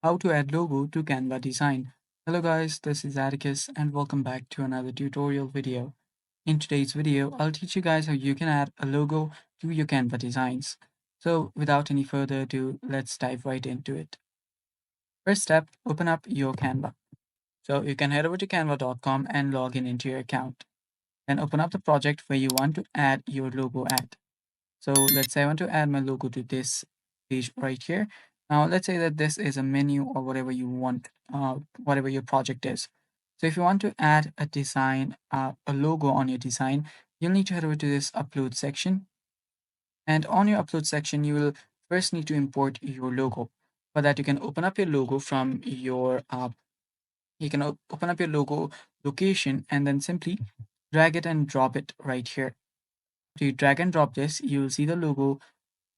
How to add logo to Canva design. Hello guys, this is Atticus and welcome back to another tutorial video. In today's video, I'll teach you guys how you can add a logo to your Canva designs. So without any further ado, let's dive right into it. First step, open up your Canva. So you can head over to canva.com and log in into your account. Then open up the project where you want to add your logo at. So let's say I want to add my logo to this page right here. Now let's say that this is a menu or whatever you want, whatever your project is. So if you want to add a design, a logo on your design, you'll need to head over to this upload section. And on your upload section, you will first need to import your logo. For that, you can open up your logo from your, open up your logo location and then simply drag it and drop it right here. So you drag and drop this, you'll see the logo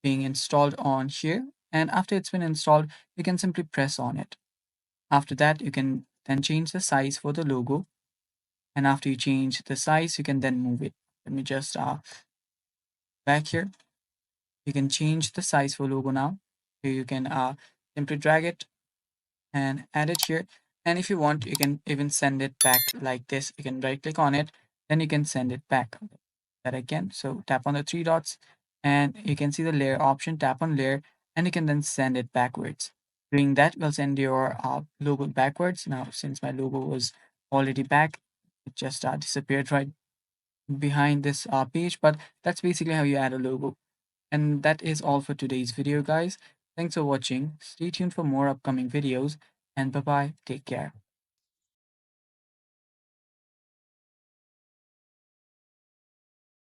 being installed on here, and after it's been installed you can simply press on it. After that you can then change the size for the logo, and after you change the size you can then move it. Let me just back here. You can change the size for logo now. So you can simply drag it and add it here, and if you want you can even send it back like this. You can right click on it, then you can send it back. That again, so tap on the three dots and you can see the layer option, tap on layer, and you can then send it backwards. Doing that will send your logo backwards. Now since my logo was already back, it just disappeared right behind this page, but that's basically how you add a logo. And that is all for today's video, guys. Thanks for watching. Stay tuned for more upcoming videos, and bye bye, take care.